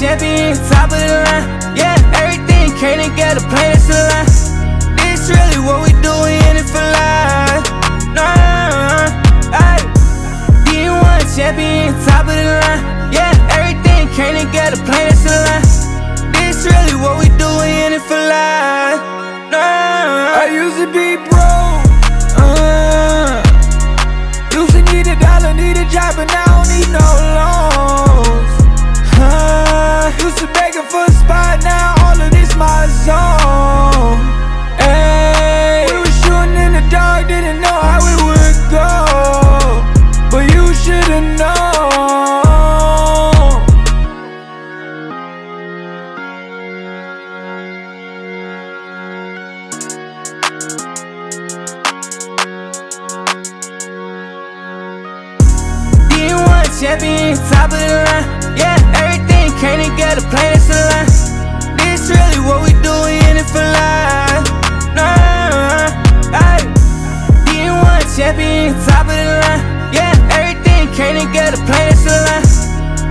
champion, top of the line. Yeah, everything came together, plain as a line. This really what we do, we in it for life. Nah, ayy. D1 champion, top of the line. Yeah, everything came together, plain as a line. This really what we do, we in it for life. Nah, I used to be broke. Used to need a dollar, need a job, but now I don't need no loans. Used to begging for a spot, now all of this my zone. Ay, we was shooting in the dark, didn't know how it would go, but you should've known. D1 champion, top of the line. Yeah, everything came together, plain as a line. This really what we do, we in it for life. Nah, ayy. D1 champion, top of the line. Yeah, everything came together, plain as a line.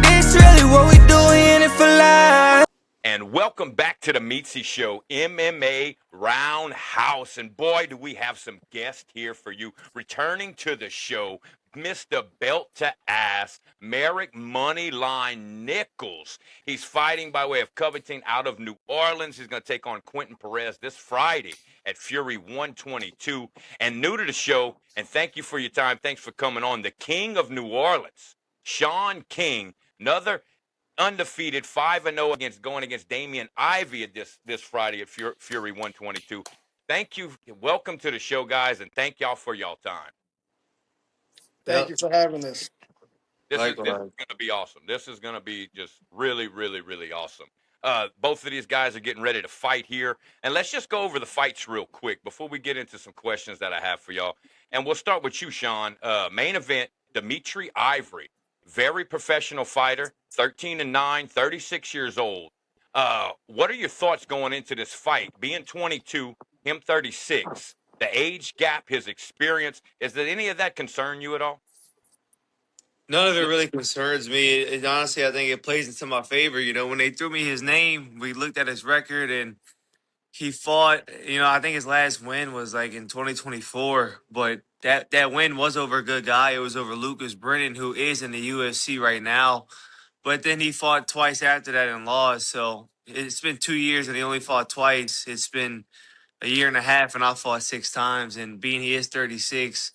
This really what we do, we in it for life. And welcome back to the Meatzy Show, MMA Roundhouse. And boy, do we have some guests here for you. Returning to the show, Mr. Belt to Ass, MERRICK Moneyline Nicholas. He's fighting by way of Covington out of New Orleans. He's going to take on Quentin Perez this Friday at Fury 122. And new to the show, and thank you for your time. Thanks for coming on. The King of New Orleans, Sean King, another undefeated 5-0 going against Damian Ivy at this Friday at Fury 122. Thank you. Welcome to the show, guys, and thank y'all for y'all time. Thank you for having us. This is going to be awesome. This is going to be just really, really, really awesome. Both of these guys are getting ready to fight here. And let's just go over the fights real quick before we get into some questions that I have for y'all. And we'll start with you, Sean. Main event, Dimitri Ivory. Very professional fighter, 13-9, 36 years old. What are your thoughts going into this fight? Being 22, him 36, the age gap, his experience, is there any of that concern you at all? None of it really concerns me. Honestly, I think it plays into my favor. You know, when they threw me his name, we looked at his record and he fought, I think his last win was like in 2024, but that win was over a good guy. It was over Lucas Brennan, who is in the UFC right now. But then he fought twice after that and lost. So it's been 2 years and he only fought twice. It's been a year and a half and I fought 6 times. And being he is 36,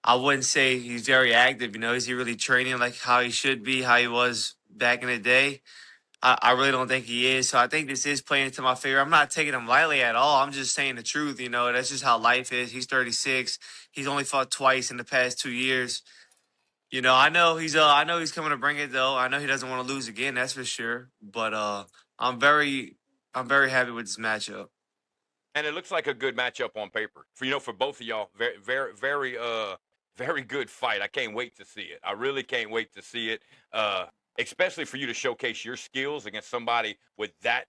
I wouldn't say he's very active. Is he really training like how he should be, how he was back in the day? I really don't think he is. So I think this is playing into my favor. I'm not taking him lightly at all. I'm just saying the truth. That's just how life is. He's 36. He's only fought twice in the past 2 years. I know he's coming to bring it though. I know he doesn't want to lose again. That's for sure. But I'm very happy with this matchup. And it looks like a good matchup on paper for both of y'all. Very, very, very, very good fight. I can't wait to see it. I really can't wait to see it. Especially for you to showcase your skills against somebody with that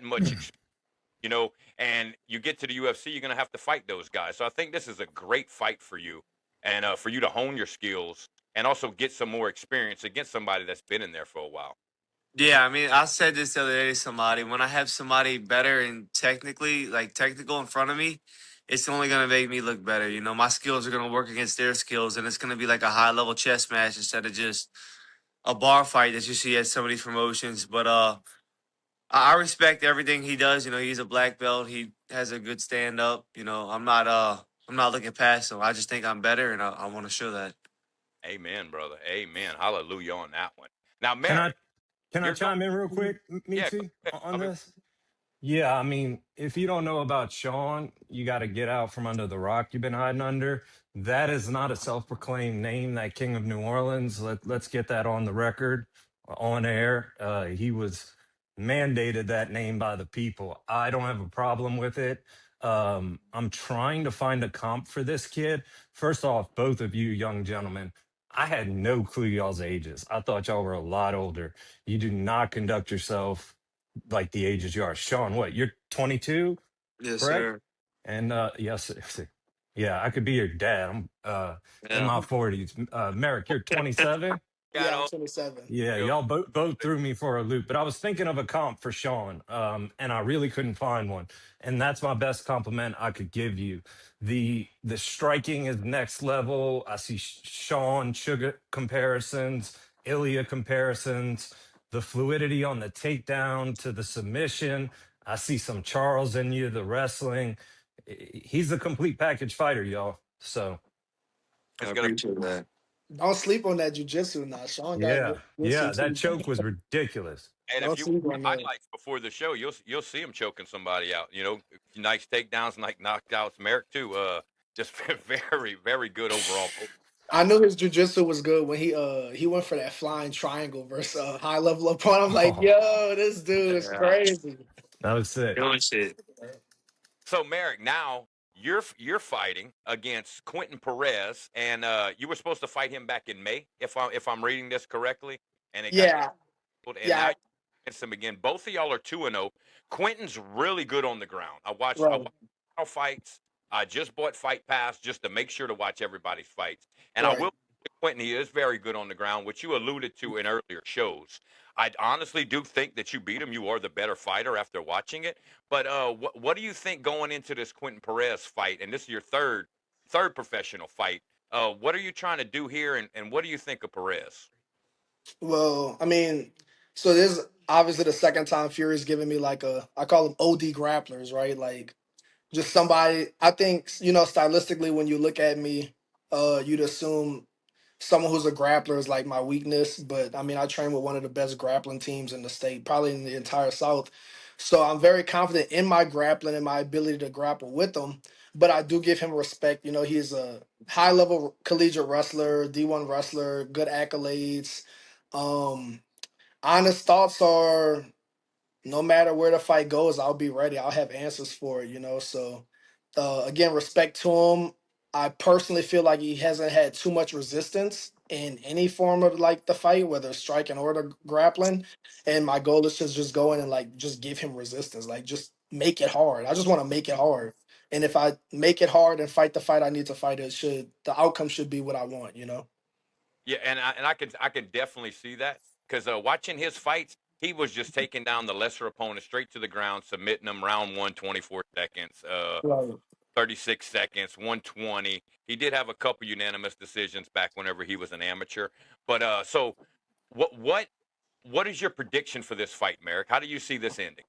much experience, and you get to the UFC, you're going to have to fight those guys. So I think this is a great fight for you and for you to hone your skills and also get some more experience against somebody that's been in there for a while. Yeah, I said this the other day to somebody. When I have somebody better and technical in front of me, it's only going to make me look better. My skills are going to work against their skills, and it's going to be like a high-level chess match instead of just a bar fight that you see at some of these promotions. But I respect everything he does. He's a black belt. He has a good stand up. I'm not looking past him. I just think I'm better, and I want to show that. Amen, brother. Amen. Hallelujah on that one. Now, Can I chime in real quick, Meatzy, on this? Yeah, if you don't know about Sean, you got to get out from under the rock you've been hiding under. That is not a self-proclaimed name, that King of New Orleans. Let's get that on the record, on air. He was mandated that name by the people. I don't have a problem with it. I'm trying to find a comp for this kid. First off, both of you young gentlemen, I had no clue y'all's ages. I thought y'all were a lot older. You do not conduct yourself like the ages you are. Sean, what? You're 22, Yes, correct? sir. And yes, yeah, I could be your dad. I'm in my 40s. Merrick, you're 27. Yeah, I'm 27. Yeah, y'all both threw me for a loop, but I was thinking of a comp for Sean, and I really couldn't find one. And that's my best compliment I could give you. The striking is next level. I see Sean Sugar comparisons, Ilya comparisons, the fluidity on the takedown to the submission. I see some Charles in you, the wrestling. He's a complete package fighter, y'all. So I appreciate that. Don't sleep on that jujitsu now. Sean got good yeah, jujitsu that too. choke was ridiculous. And if Don't you sleep watch on that. highlights before the show, you'll see him choking somebody out. Nice takedowns, like knockouts. Merrick too. Just very very good overall. I knew his jujitsu was good when he went for that flying triangle versus a high level opponent. I'm like, Oh, yo, this dude is Yeah. crazy. that was sick. Doing shit. So Merrick, now you're fighting against Quentin Perez, and you were supposed to fight him back in May, if I'm reading this correctly, and it got Yeah, canceled, and now yeah, you're against him again. Both of y'all are 2-0. Quentin's really good on the ground. I watched right, all fights. I just bought Fight Pass just to make sure to watch everybody's fights, and I right. will. Quentin, he is very good on the ground, which you alluded to in earlier shows. I honestly do think that you beat him. You are the better fighter after watching it. But what do you think going into this Quentin Perez fight? And this is your third professional fight. What are you trying to do here, and what do you think of Perez? Well, I mean, so this is obviously the second time Fury's giving me like I call them OD grapplers, right? Like just somebody. I think stylistically when you look at me, you'd assume someone who's a grappler is like my weakness, but I mean, I train with one of the best grappling teams in the state, probably in the entire South. So I'm very confident in my grappling and my ability to grapple with them. But I do give him respect. He's a high level collegiate wrestler, D1 wrestler, good accolades. Um, Honest thoughts are no matter where the fight goes, I'll be ready. I'll have answers for it. So, again, respect to him. I personally feel like he hasn't had too much resistance in any form of like the fight, whether it's striking or the grappling. And my goal is to just go in and like just give him resistance, like just make it hard. I just want to make it hard. And if I make it hard and fight the fight I need to fight, the outcome should be what I want. Yeah, and I can definitely see that because watching his fights, he was just taking down the lesser opponent straight to the ground, submitting them round one, 24 seconds, Right. 36 seconds, 120. He did have a couple unanimous decisions back whenever he was an amateur. But so what is your prediction for this fight, Merrick? How do you see this ending?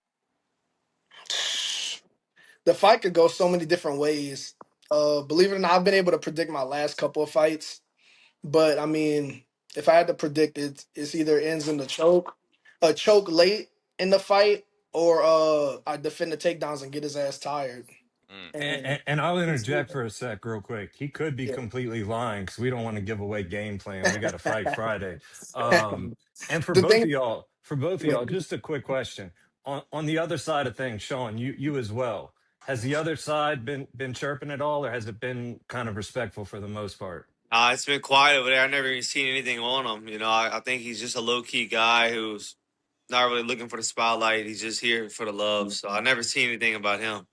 The fight could go so many different ways. Believe it or not, I've been able to predict my last couple of fights, but I mean, if I had to predict it, it's either ends in a choke late in the fight, or I defend the takedowns and get his ass tired. Mm. And And I'll interject for a sec, real quick. He could be yeah, completely lying because we don't want to give away game plan. We got to fight Friday. And the thing, for both of y'all, just a quick question on the other side of things, Sean, you as well. Has the other side been chirping at all, or has it been kind of respectful for the most part? It's been quiet over there. I've never even seen anything on him. I think he's just a low key guy who's not really looking for the spotlight. He's just here for the love. So I never seen anything about him.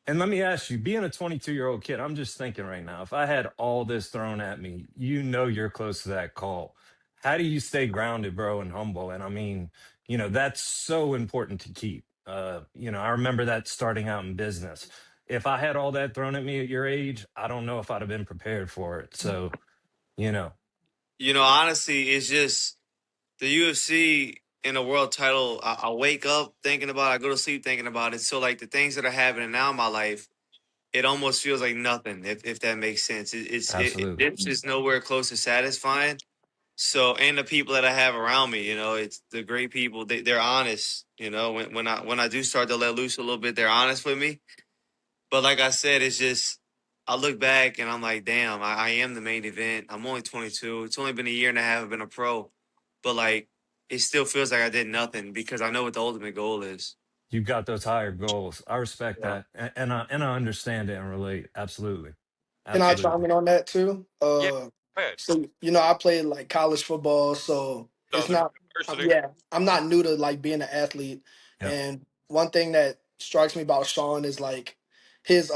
And let me ask you, being a 22-year-old kid, I'm just thinking right now, if I had all this thrown at me, you're close to that call. How do you stay grounded, bro, and humble? And I mean, that's so important to keep. I remember that starting out in business. If I had all that thrown at me at your age, I don't know if I'd have been prepared for it. So, you know, Honestly, it's just the UFC in a world title. I wake up thinking about it. I go to sleep thinking about it. So, like, the things that are happening now in my life, it almost feels like nothing, if that makes sense. absolutely. It's just nowhere close to satisfying. So, and the people that I have around me, it's the great people. They're honest. When I do start to let loose a little bit, they're honest with me. But like I said, it's just I look back and I'm like, damn, I am the main event. I'm only 22. It's only been a year and a half. I've been a pro, but like it still feels like I did nothing because I know what the ultimate goal is. You've got those higher goals. I respect yeah. that. And I understand it and relate. Absolutely. Can I And chime Absolutely. in on that too? yeah, go ahead. So I played like college football, so it's Southern not. University. Yeah, I'm not new to like being an athlete. Yep. And one thing that strikes me about Sean is like his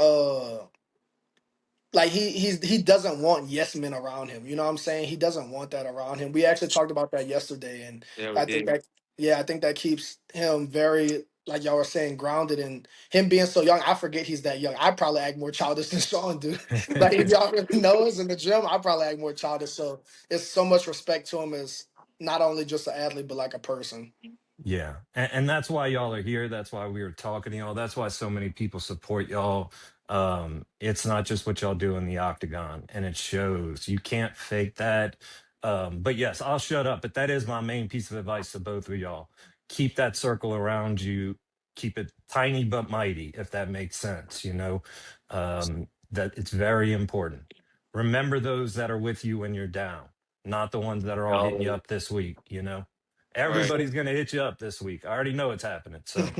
like he doesn't want yes men around him. You know what I'm saying? He doesn't want that around him. We actually talked about that yesterday, and Yeah, we I think did. that I think that keeps him very, like y'all were saying, grounded. And him being so young, I forget he's that young. I probably act more childish than Sean do. Like if y'all really know us in the gym, I probably act more childish. So it's so much respect to him as not only just an athlete but like a person. Yeah. And that's why y'all are here. That's why we were talking to y'all. That's why so many people support y'all. It's not just what y'all do in the octagon, and it shows. You can't fake that. But yes, I'll shut up. But that is my main piece of advice to both of y'all. Keep that circle around you. Keep it tiny but mighty, if that makes sense, that it's very important. Remember those that are with you when you're down, not the ones that are all hitting you Oh, up this week. For right. sure. Everybody's gonna hit you up this week. I already know it's happening. So,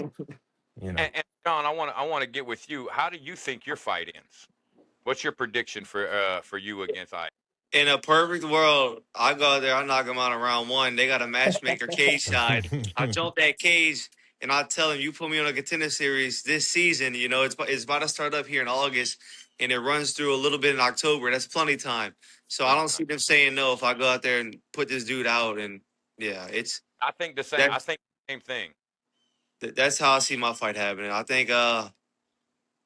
you know. And John, I want to get with you. How do you think your fight ends? What's your prediction for you against I? In a perfect world, I go out there, I knock him out in round one. They got a matchmaker cage side. I jump that cage and I tell him, you put me on a contender series this season. It's about to start up here in August and it runs through a little bit in October. That's plenty of time. So I don't see them saying no if I go out there and put this dude out. And yeah, it's I think the same. I that's think the same thing. that's how I see my fight happening. I think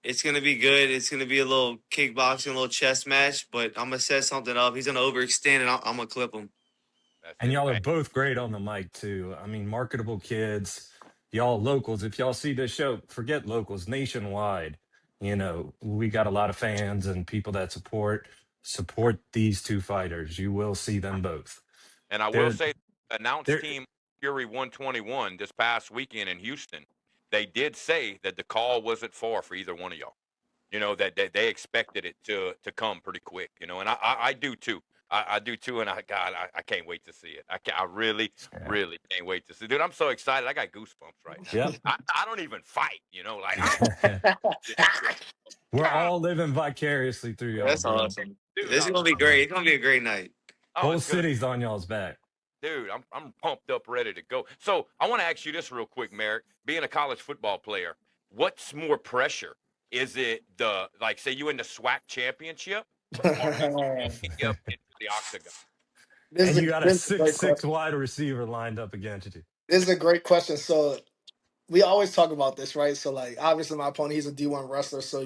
it's gonna be good. It's gonna be a little kickboxing, a little chess match, but I'm gonna set something up. He's gonna overextend, and I'm gonna clip him. That's And it. y'all are Hey, both great on the mic too. I mean, marketable kids, y'all locals. If y'all see this show, forget locals, nationwide. We got a lot of fans and people that support these two fighters. You will see them both. and I will They're say, announced they're team Fury 121 this past weekend in Houston. They did say that the call wasn't far for either one of y'all. That they expected it to come pretty quick. And I do too. I do too, and I can't wait to see it. I really, yeah. really can't wait to see it. Dude, I'm so excited. I got goosebumps right now. Yep. I don't even fight, like I'm this shit. We're God, all living vicariously through Yeah, y'all, that's bro. awesome. dude, This is gonna be great. It's gonna be a great night. Whole it's gonna be, city's on y'all's back. dude. I'm pumped up, ready to go. So I want to ask you this real quick, Merrick. Being a college football player, what's more pressure? Is it like say you in the SWAC championship, or walking up into the octagon? And you got a This is a six great six question. wide receiver lined up against you. This is a great question. So we always talk about this, right? So like obviously my opponent, he's a D1 wrestler, so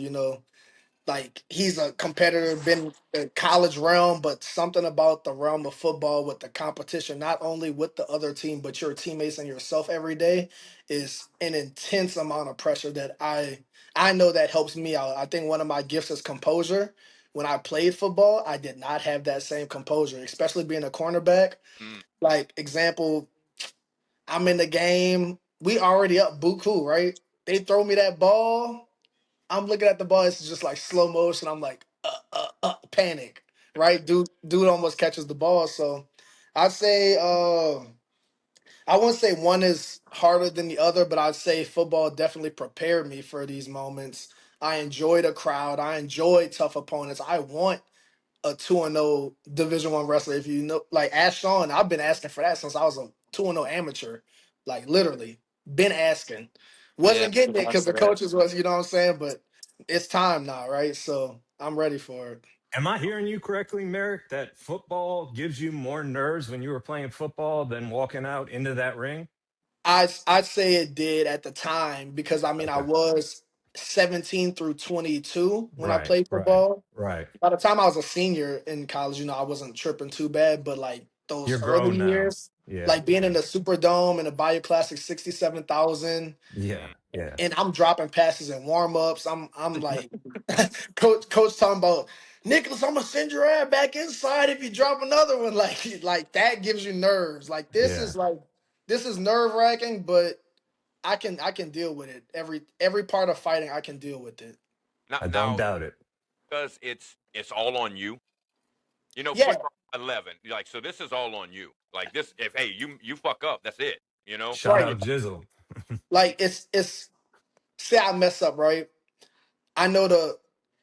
like he's a competitor, been in college realm, but something about the realm of football with the competition, not only with the other team, but your teammates and yourself every day, is an intense amount of pressure that I know that helps me out. I think one of my gifts is composure. When I played football, I did not have that same composure, especially being a cornerback. Mm, Like example, I'm in the game, we already up buku, right? They throw me that ball. I'm looking at the ball. It's just like slow motion. I'm like, panic, right? Dude almost catches the ball. So I'd say, I wouldn't say one is harder than the other, but I'd say football definitely prepared me for these moments. I enjoy the crowd. I enjoy tough opponents. I want a 2-0 Division 1 wrestler. If you know, like ask Sean, I've been asking for that since I was a 2-0 amateur. Like literally, been asking. Yeah, Wasn't getting it watch because the that. coaches was, you know what I'm saying? But it's time now, right? So I'm ready for it. Am I hearing you correctly, Merrick, that football gives you more nerves when you were playing football than walking out into that ring? I'd say it did at the time because I mean I Okay. was 17 through 22 when I Right, played right, football. right. By the time I was a senior in college, I wasn't tripping too bad, but like those You're early grown now. years, Yeah, like being in yeah, the Superdome and the Bayou Classic 67,000, yeah, mm. yeah, and I'm dropping passes and warm ups. I'm like, coach talking about Nicholas, I'm gonna send your ass back inside if you drop another one. Like that gives you nerves. Like yeah. this is nerve wracking, but I can deal with it. Every part of fighting, I can deal with it. Now, I don't now, doubt it. because it's all on you. Yeah, Football 11. Like, so this is all on you. Like this, if hey, you fuck up, that's it. Shout right. out Jizzle. Like it's say I mess up, right? I know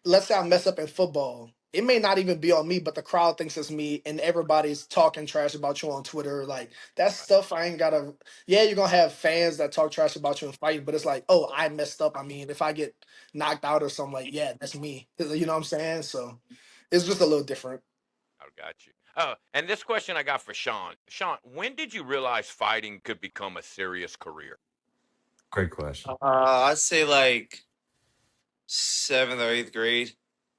let's say I mess up in football. it may not even be on me, but the crowd thinks it's me, and everybody's talking trash about you on Twitter. Like that stuff, I ain't gotta. Yeah, you're gonna have fans that talk trash about you and fight, but it's like, oh, I messed up. I mean, if I get knocked out or something, like, yeah, that's me. You know what I'm saying? So it's just a little different. I got you. And this question I got for Sean. Sean, when did you realize fighting could become a serious career? Great question. I'd say like 7th or 8th grade.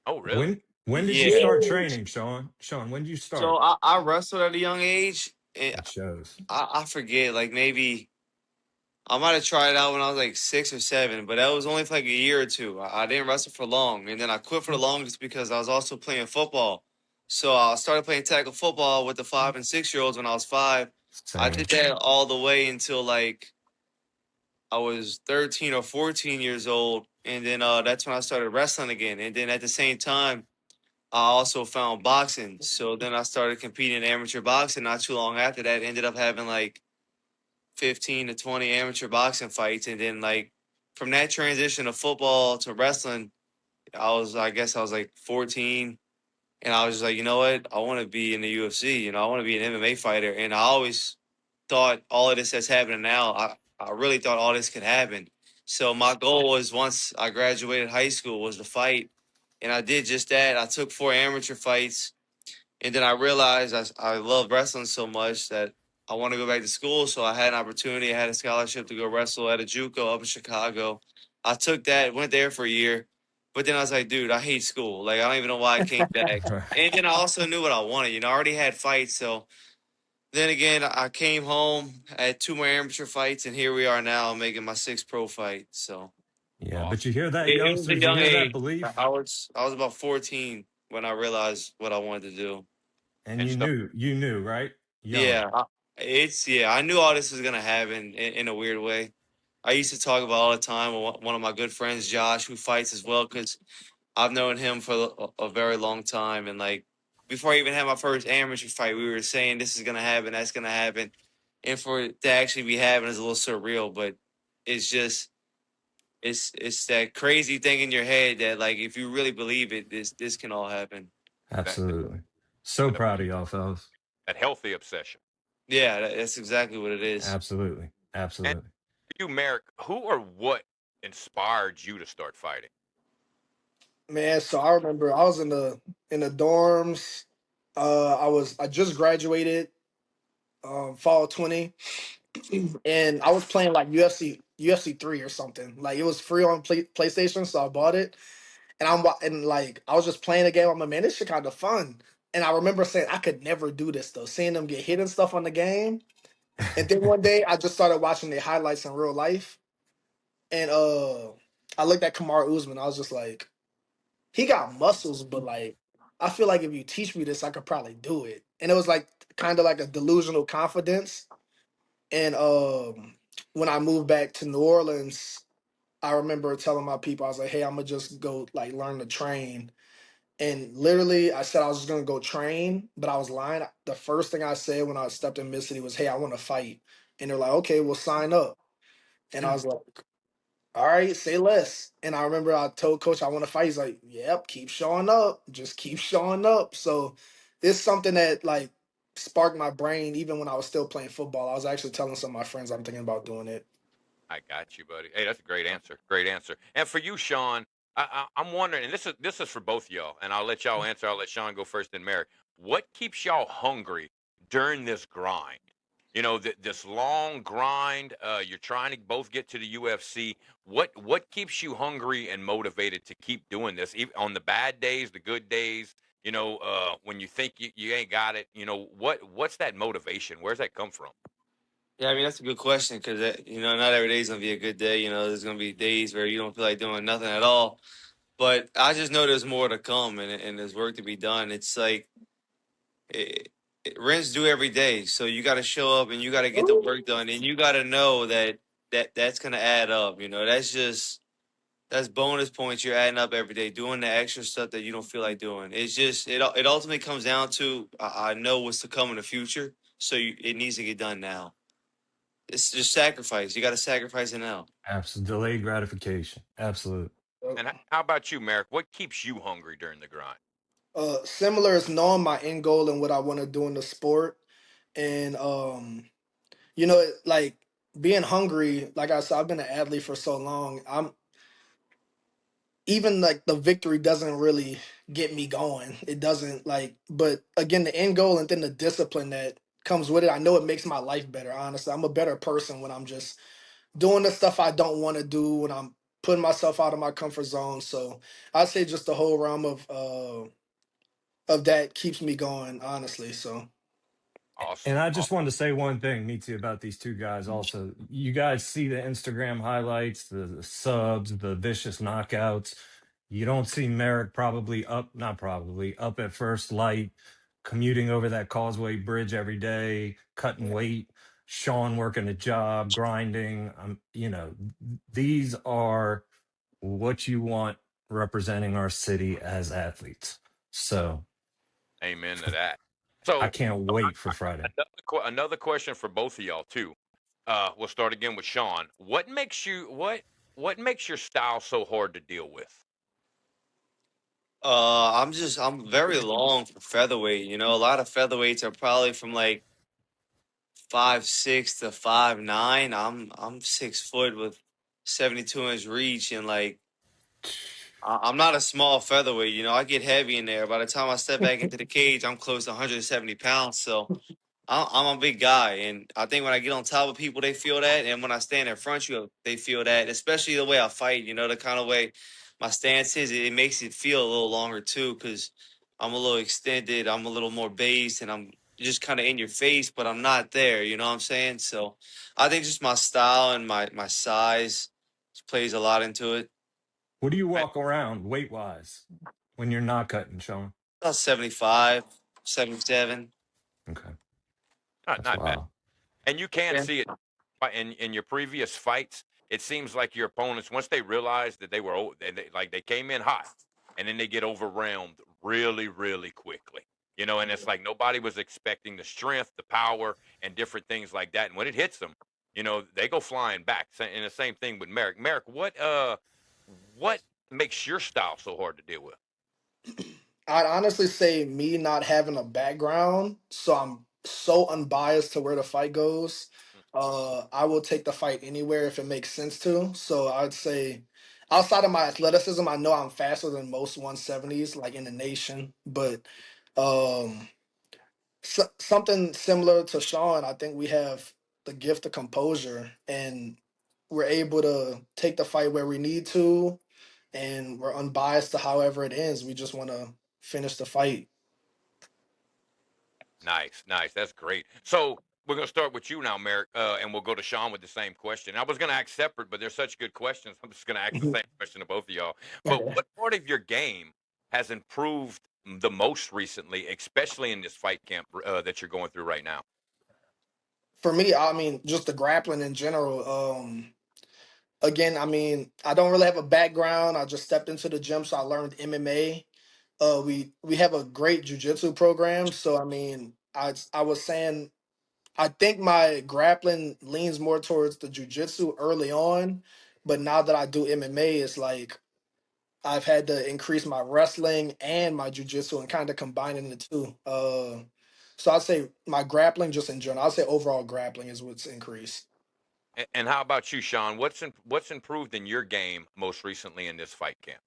Oh, really? When did you Yeah. start training, Sean? Sean, when did you So start? I wrestled at a young age. And It shows. I forget, like maybe I might have tried it out when I was like 6 or 7, but that was only for like a year or two. I didn't wrestle for long, and then I quit for the longest because I was also playing football. So I started playing tackle football with the 5 and 6 year olds when I was 5. I Same. did that all the way until like I was 13 or 14 years old, and then that's when I started wrestling again. And then at the same time, I also found boxing. So then I started competing in amateur boxing. Not too long after that, ended up having like 15 to 20 amateur boxing fights, and then like from that transition of football to wrestling, I guess I was like 14, and I was just like, you know what, I want to be in the UFC. I want to be an MMA fighter, and I always thought all of this that's happening now, I really thought all this could happen. So my goal was, once I graduated high school, was to fight, and I did just that. I took 4 amateur fights, and then I realized I love wrestling so much that I want to go back to school. So I had an opportunity. I had a scholarship to go wrestle at a JUCO up in Chicago. I took that, went there for a year. But then I was like, dude, I hate school. Like, I don't even know why I came back. And then I also knew what I wanted. I already had fights. So then again, I came home, I had 2 more amateur fights, and here we are now making my 6th pro fight. So Yeah, but Awesome. you hear that, it was a youngsters? You young hear that age. belief? I was about 14 when I realized what I wanted to do. And And so, you knew, right? Young. Yeah, I knew all this was gonna happen in a weird way. I used to talk about all the time with one of my good friends, Josh, who fights as well, because I've known him for a very long time. And like before I even had my first amateur fight, we were saying this is gonna happen, that's gonna happen, and for it to actually be happening is a little surreal. But it's just it's that crazy thing in your head that, like, if you really believe it, this can all happen. that, Absolutely. So that, proud of y'all, fellas. that healthy obsession. Yeah, that's exactly what it is. Absolutely. And Absolutely. for you, Merrick, who or what inspired you to start fighting? Man, so I remember I was in the dorms. I just graduated fall 20, and I was playing like UFC 3 or something. Like it was free on PlayStation, so I bought it. And and like I was just playing the game. I'm like, man, this shit kind of fun. And I remember saying I could never do this though, seeing them get hit and stuff on the game. And then one day I just started watching the highlights in real life, and I looked at Kamar Usman. I was just like, he got muscles, but like I feel like if you teach me this, I could probably do it. And it was like kind of like a delusional confidence. And when I moved back to New Orleans, I remember telling my people, I was like, hey, I'm gonna just go like learn to train. And literally I said I was just gonna go train, but I was lying. The first thing I said when I stepped in Mid City was, hey, I want to fight. And they're like, okay, we'll sign up. And I was like, all right, say less. And I remember I told coach I want to fight. He's like, yep, keep showing up. Just keep showing up. So it's something that like sparked my brain even when I was still playing football. I was actually telling some of my friends I'm thinking about doing it. I got you, buddy. Hey, that's a great answer. Great answer. And for you, Sean, I'm wondering, and this is for both y'all, and I'll let y'all answer. I'll let Sean go first, then Merrick. What keeps y'all hungry during this grind? This long grind. You're trying to both get to the UFC. What keeps you hungry and motivated to keep doing this, even on the bad days, the good days? When you think you ain't got it. What's that motivation? Where's that come from? Yeah, I mean, that's a good question because not every day is gonna be a good day. There's gonna be days where you don't feel like doing nothing at all. But I just know there's more to come, and there's work to be done. It's like rents due every day, so you got to show up and you got to get the work done, and you got to know that's gonna add up. That's bonus points you're adding up every day, doing the extra stuff that you don't feel like doing. It's just it ultimately comes down to I know what's to come in the future, so it needs to get done now. It's just sacrifice. You got to sacrifice it now. Absolute delayed gratification. Absolute. And how about you, Merrick? What keeps you hungry during the grind? Similar is knowing my end goal and what I want to do in the sport, and like being hungry. Like I said, I've been an athlete for so long. I'm even like the victory doesn't really get me going. It doesn't like, but again, the end goal and then the discipline that comes with it. I know it makes my life better. Honestly, I'm a better person when I'm just doing the stuff I don't want to do, when I'm putting myself out of my comfort zone. So I'd say just the whole realm of that keeps me going, honestly. So And Awesome. I just wanted to say one thing, Meatsy, about these two guys also. You guys see the Instagram highlights, the subs, the vicious knockouts. You don't see Merrick probably up, not probably, up at first light, commuting over that Causeway Bridge every day, cutting weight, Sean working a job, grinding. These are what you want representing our city as athletes. So Amen to that. I So can't wait for Friday. another question for both of y'all too. We'll start again with Sean. What makes your style so hard to deal with? I'm very long for featherweight. You know, a lot of featherweights are probably from like 5'6" to 5'9". I'm 6 foot with 72-inch reach, and like I'm not a small featherweight. You know, I get heavy in there. By the time I step back into the cage, I'm close to 170 pounds. So I'm a big guy, and I think when I get on top of people, they feel that, and when I stand in front of you, they feel that. Especially the way I fight, you know, the kind of way my stance is, it makes it feel a little longer too, because I'm a little extended, I'm a little more based, and I'm just kind of in your face, but I'm not there. You know what I'm saying? So I think just my style and my size plays a lot into it. What do you walk around weight wise when you're not cutting, Sean? About 75, 77. Okay, that's Not bad. wild. And you can Yeah. see it in your previous fights. It seems like your opponents, once they realized that they were like they came in hot, and then they get overwhelmed really, really quickly. And it's like nobody was expecting the strength, the power, and different things like that. And when it hits them, they go flying back. And the same thing with Merrick. Merrick, what makes your style so hard to deal with? I'd honestly say me not having a background, so I'm so unbiased to where the fight goes. I will take the fight anywhere if it makes sense to. So I'd say outside of my athleticism, I know I'm faster than most 170s, like in the nation. But um, something similar to Sean, I think we have the gift of composure, and we're able to take the fight where we need to, and we're unbiased to however it ends. We just want to finish the fight. Nice, nice. That's great. So we're going to start with you now, Merrick, and we'll go to Sean with the same question. I was going to ask separate, but they're such good questions. I'm just going to ask the same question to both of y'all. But what part of your game has improved the most recently, especially in this fight camp that you're going through right now? For me, I mean, just the grappling in general. Again, I mean, I don't really have a background. I just stepped into the gym, so I learned MMA. We have a great jujitsu program, so I mean, I was saying I think my grappling leans more towards the jujitsu early on, but now that I do MMA, it's like I've had to increase my wrestling and my jujitsu and kind of combining the two. So I'd say my grappling just in general. I'd say overall grappling is what's increased. And how about you, Sean? What's improved in your game most recently in this fight camp?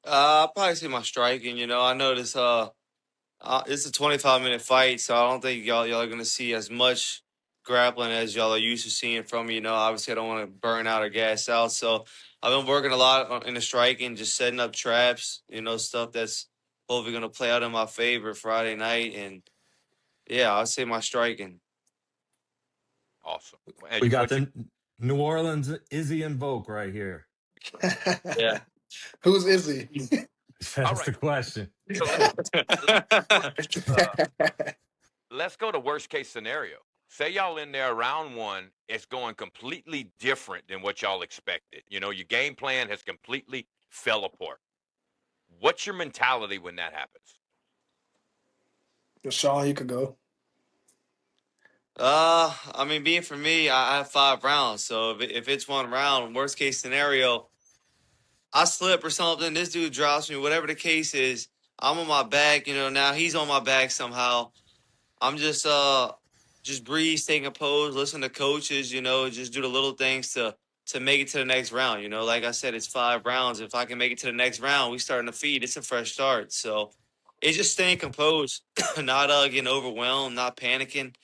I'll probably say my striking. You know, I noticed it's a 25-minute fight, so I don't think y'all are gonna see as much grappling as y'all are used to seeing from me. You know, obviously I don't want to burn out or gas out, so I've been working a lot in the striking, just setting up traps. You know, stuff that's hopefully gonna play out in my favor Friday night, and yeah, I'll say my striking. Awesome. We And got what you? the New Orleans Izzy and Volk right here. Yeah. Who's Izzy? All That's right. the question. So let's go to worst case scenario. Say y'all in there round one, it's going completely different than what y'all expected. Your game plan has completely fell apart. What's your mentality when that happens? Sean, you could go. I mean, being for me, I have 5 rounds, so if it's one round, worst case scenario, I slip or something, this dude drops me, whatever the case is, I'm on my back. Now he's on my back somehow. I'm just breathe, stay composed, listen to coaches. Just do the little things to make it to the next round. Like I said, it's 5 rounds. If I can make it to the next round, we starting to feed. It's a fresh start. So it's just staying composed, not getting overwhelmed, not panicking,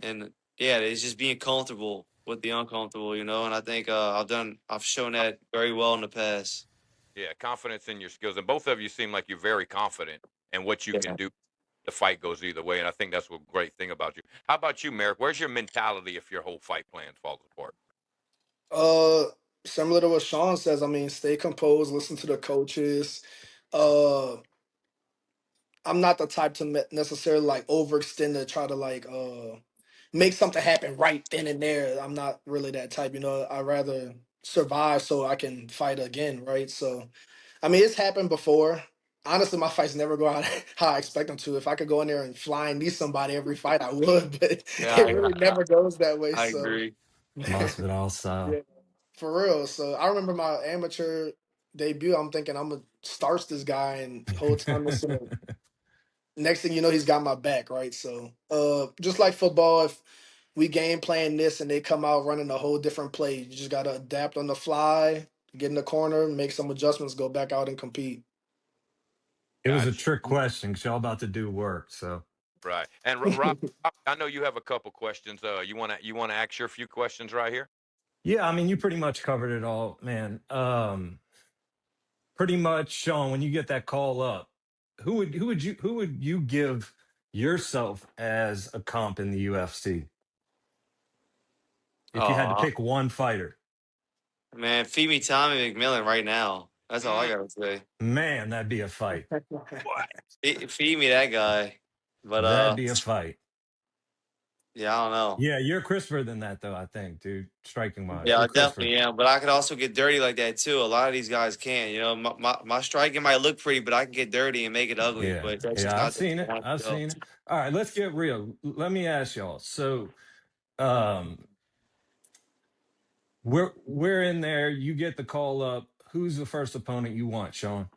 and yeah, it's just being comfortable with the uncomfortable. And I think I've shown that very well in the past. Yeah, confidence in your skills, and both of you seem like you're very confident in what you can Yeah. do. The fight goes either way, and I think that's what great thing about you. How about you, Merrick? Where's your mentality if your whole fight plan falls apart? Uh, Similar to what Sean says. I mean, stay composed, listen to the coaches. Uh, I'm not the type to necessarily like overextend to try to like make something happen right then and there. I'm not really that type. I rather survive so I can fight again, right? So, I mean, it's happened before. Honestly, my fights never go out how I expect them to. If I could go in there and fly and knee somebody every fight, I would, but Yeah, it really never goes that way. I So, agree. Masvidal yeah, style. for real. So I remember my amateur debut. I'm thinking I'm gonna starch this guy, and whole time listening. Next thing you know, he's got my back, right? So, just like football, if we game plan this and they come out running a whole different play, you just gotta adapt on the fly, get in the corner, make some adjustments, go back out and compete. It was a Gotcha. trick question because y'all about to do work. So Right. And Rob, I know you have a couple questions. You wanna ask your few questions right here? yeah, I mean, you pretty much covered it all, man. Pretty much, Sean. When you get that call up, who would you give yourself as a comp in the UFC if you had to Oh pick one fighter? man, feed me Tommy McMillan right now. That's all I Mm, gotta say. Man, that'd be a fight. what? Feed me that guy. But That'd be a fight. yeah, I don't know. Yeah, you're crisper than that, though. I think, dude. Striking wise, Yeah, you're I crisper. definitely am. But I could also get dirty like that too. A lot of these guys can. My striking might look pretty, but I can get dirty and make it ugly. Yeah, But that's just yeah. I've not the way seen I it. want I've to go. seen it. All right, let's get real. Let me ask y'all. So, um, we're in there. You get the call up. Who's the first opponent you want, Sean?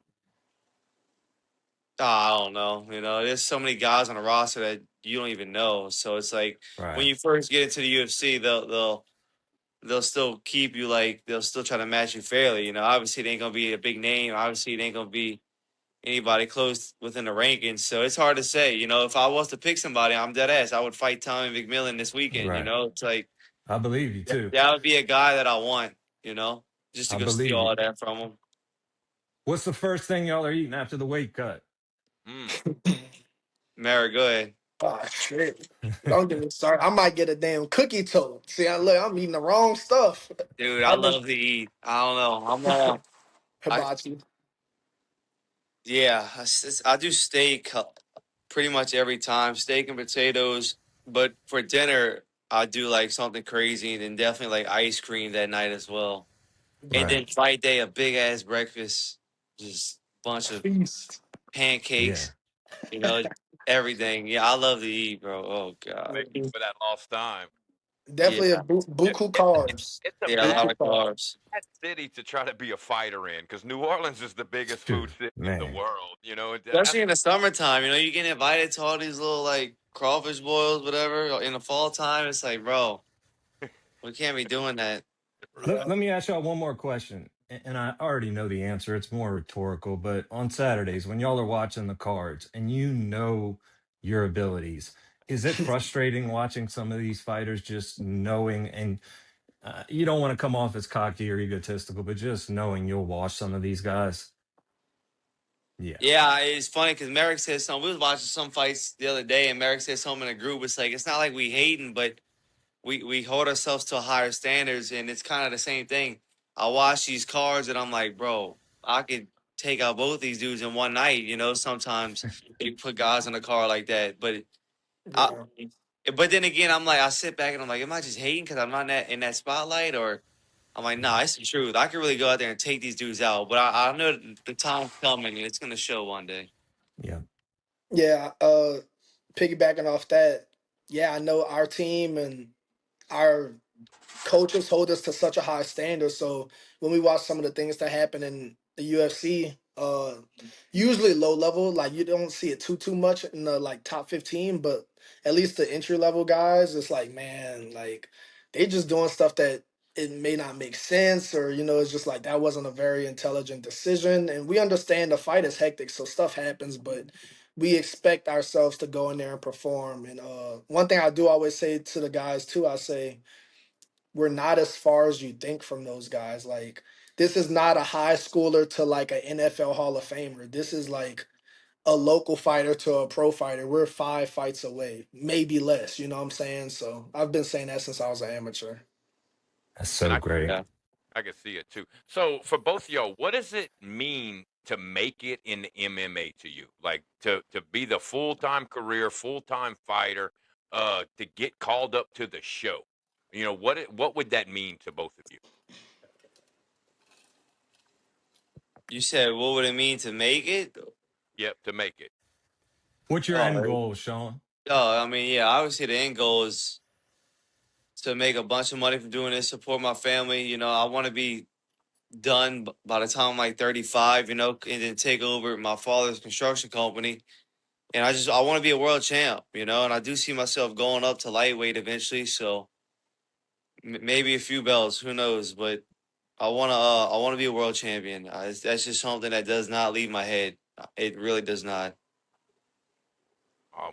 I don't know. There's so many guys on the roster that you don't even know. So it's like when Right. you first get into the UFC, they'll still keep you, like they'll still try to match you fairly. Obviously it ain't gonna be a big name. Obviously it ain't gonna be anybody close within the rankings. So it's hard to say. If I was to pick somebody, I'm dead ass. I would fight Tommy McMillan this weekend. Right. It's like I believe you too. that would be a guy that I want. Just to I go steal believe all you. that from him. What's the first thing y'all are eating after the weight cut? Mm. Mara, go ahead. Oh shit! Don't get me started. I might get a damn cookie toad. See, I'm eating the wrong stuff. Dude, I I know love to eat. I don't know. I hibachi. Yeah, I do steak pretty much every time. Steak and potatoes. But for dinner, I do like something crazy, and then definitely like ice cream that night as well. And Right. then fight day, a big ass breakfast, just bunch of Feast. Yeah. pancakes, you know, everything. Yeah, I love to eat, bro. Oh god. Make up for that lost time. Definitely a Yeah, It, buku it, it, carbs. it's a yeah, a bad, lot Buku of carbs. carbs. bad city to try to be a fighter in because New Orleans is the biggest food Dude, city in the man. world. Especially in the summertime, you get invited to all these little like crawfish boils, whatever. In the fall time, it's like, bro, we can't be doing that. Let, Yeah. let me ask y'all one more question. And I already know the answer. It's more rhetorical. But on Saturdays, when y'all are watching the cards and you know your abilities, is it frustrating watching some of these fighters just knowing, and you don't want to come off as cocky or egotistical, but just knowing you'll wash some of these guys? Yeah. Yeah, it's funny because Merrick said something. We was watching some fights the other day, and Merrick said something in a group. It's like it's not like we hating, but we hold ourselves to higher standards, and it's kind of the same thing. I watch these cards, and I'm like, bro, I could take out both these dudes in one night. Sometimes they put guys in a car like that, I, Yeah. but then again, I'm like, I sit back and I'm like, am I just hating because I'm not in that spotlight, or I'm like, nah, it's the truth. I could really go out there and take these dudes out, but I know the time's coming and it's gonna show one day. Yeah. Yeah. Piggybacking off that, yeah, I know our team and our coaches hold us to such a high standard. So when we watch some of the things that happen in the UFC, Uh, usually low level, like you don't see it too much in the like top 15, but at least the entry level guys, it's like man, like they just doing stuff that it may not make sense, or it's just like that wasn't a very intelligent decision. And we understand the fight is hectic, so stuff happens, but we expect ourselves to go in there and perform. And one thing I do always say to the guys too, I say we're not as far as you think from those guys. Like this is not a high schooler to like an NFL Hall of Famer. This is like a local fighter to a pro fighter. We're 5 fights away, maybe less. You know what I'm saying? So I've been saying that since I was an amateur. That's And so great. Yeah. I can see it too. So for both of y'all, what does it mean to make it in MMA to you? Like to be the full time career, full time fighter, to get called up to the show. What would that mean to both of you? You said what would it mean to make it? Yep, to make it. What's your end Oh, goal, Sean? oh, I mean, yeah. Obviously, the end goal is to make a bunch of money from doing this, support my family. I want to be done by the time I'm like 35. And then take over my father's construction company. And I want to be a world champ. And I do see myself going up to lightweight eventually. So maybe a few belts, who knows? But I want to be a world champion. That's just something that does not leave my head. It really does not.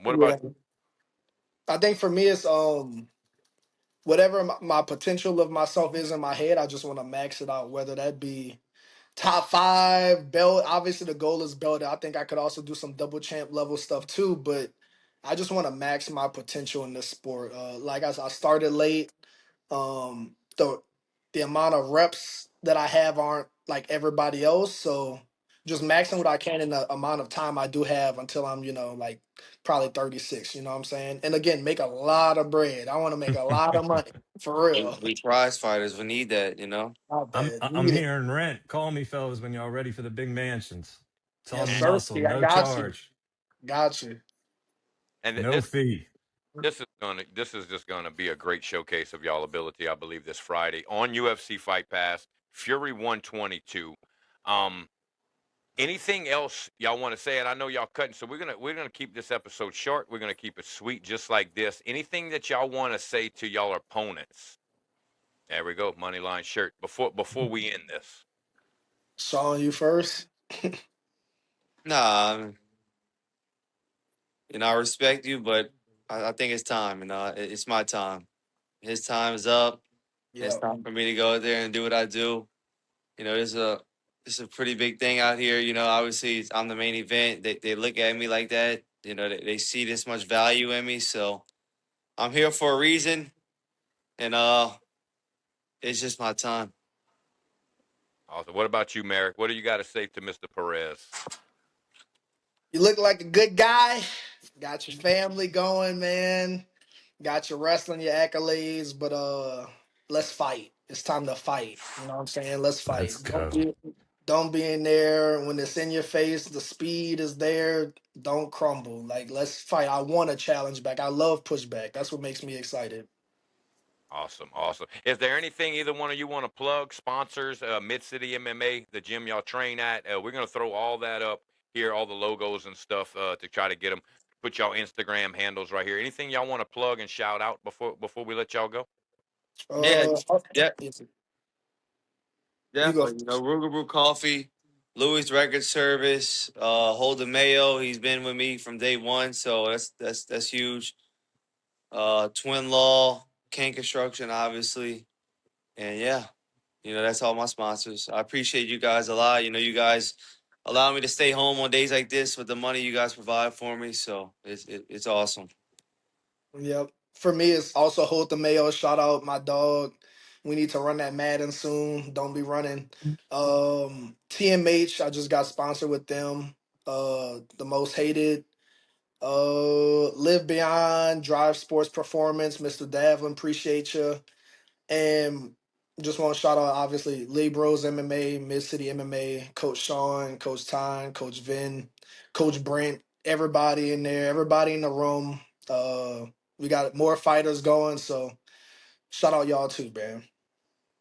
What about Yeah, I think for me it's whatever my potential of myself is in my head. I just want to max it out, whether that be top 5 belt. Obviously the goal is belt. I think I could also do some double champ level stuff too, but I just want to max my potential in this sport. Like I started late. The amount of reps that I have aren't like everybody else, so just maxing what I can in the amount of time I do have until I'm like probably 36. You know what I'm saying? And again, make a lot of bread. I want to make a lot of money for real. We prize fighters. We need that. Not bad. I'm Need it. hearing rent. Call me, fellas, when y'all ready for the big mansions. Tell Yes, them to and sir. muscle, I no got you. charge, Got you. no this fee. this is just gonna be a great showcase of y'all ability. I believe this Friday on UFC Fight Pass, Fury 122. Um, Anything else y'all want to say? And I know y'all cutting, so we're gonna keep this episode short. We're gonna keep it sweet, just like this. Anything that y'all want to say to y'all opponents? There we go, Moneyline shirt. Before we end this, Sean, you first. Nah, I respect you, but I think it's time. It's my time. His time is up. It's Yeah. time for me to go out there and do what I do. This is a pretty big thing out here. Obviously I'm the main event. They look at me like that. They see this much value in me. So I'm here for a reason, and it's just my time. awesome. What about you, Merrick? What do you got to say to Mr. Perez? You look like a good guy. Got your family going, man. Got your wrestling, your accolades, but let's fight. It's time to fight. You know what I'm saying? Let's Let's fight. go. Don't be in there when it's in your face. The speed is there. Don't crumble. Like let's fight. I want a challenge back. I love pushback. That's what makes me excited. Awesome, awesome. Is there anything either one of you want to plug? Sponsors, Mid City MMA, the gym y'all train at. We're gonna throw all that up here, all the logos and stuff to try to get them. Put y'all Instagram handles right here. Anything y'all want to plug and shout out before we let y'all go? Yeah, Uh, yeah, you go. definitely. Ruger Brew Coffee, Louis Record Service, Holden Mayo. He's been with me from day one, so that's huge. Twin Law, King Construction, obviously, and yeah, that's all my sponsors. I appreciate you guys a lot. You guys allow me to stay home on days like this with the money you guys provide for me. So it's awesome. Yep. For me, it's also hold the mayo. Shout out my dog. We need to run that Madden soon. Don't be running. TMH, I just got sponsored with them. The most hated. Live Beyond, Drive Sports Performance, Mr. Davlin, appreciate you. And just want to shout out, obviously, Lee Bros MMA, Mid City MMA, Coach Sean, Coach Tyne, Coach Vin, Coach Brent, everybody in there, everybody in the room. We got more fighters going, so shout out y'all too, man.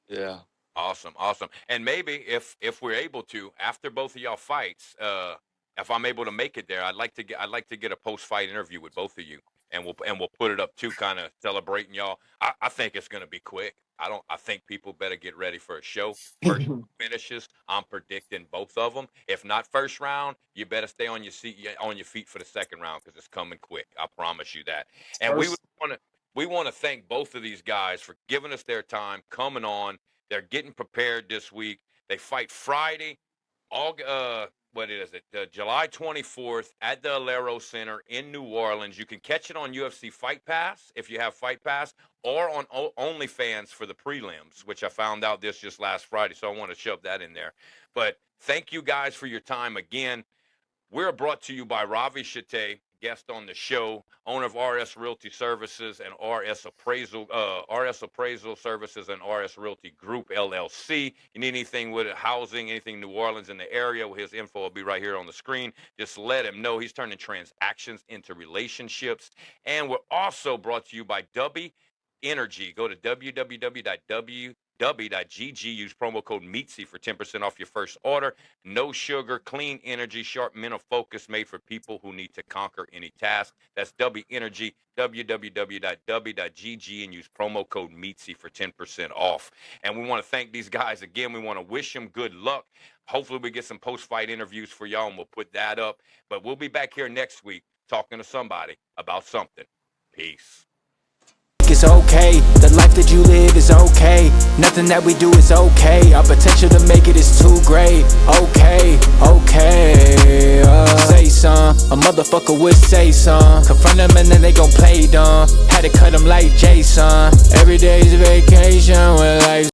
Yeah. Awesome, awesome. And maybe if we're able to, after both of y'all fights, if I'm able to make it there, I'd like to get a post fight interview with both of you, and we'll put it up too, kind of celebrating y'all. I think it's gonna be quick. I think people better get ready for a show. First finishes, I'm predicting both of them. If not first round, you better stay on your feet for the second round because it's coming quick. I promise you that. And First, we want to thank both of these guys for giving us their time, coming on. They're getting prepared this week. They fight Friday, what is it? July 24th at the Alario Center in New Orleans. You can catch it on UFC Fight Pass if you have Fight Pass, or on OnlyFans for the prelims, which I found out this just last Friday. So I want to shove that in there. But thank you guys for your time again. We're brought to you by Ravi Shate, guest on the show, owner of RS Realty Services and RS Appraisal Services and RS Realty Group LLC. You need anything with housing, anything New Orleans in the area, well, his info will be right here on the screen. Just let him know. He's turning transactions into relationships. And we're also brought to you by Dubby Energy. Go to www.w.gg. Use promo code Meatzy for 10% off your first order. No sugar, clean energy, sharp mental focus, made for people who need to conquer any task. That's W Energy, www.w.gg, and use promo code Meatzy for 10% off. And we want to thank these guys again. We want to wish them good luck. Hopefully we get some post-fight interviews for y'all, and we'll put that up. But we'll be back here next week talking to somebody about something. Peace. It's okay, the life that you live is okay. Nothing that we do is okay. Our potential to make it is too great. Okay, okay. Say some, a motherfucker would say some. Confront them and then they gon' play dumb. Had to cut them like Jason. Every day's a vacation when life's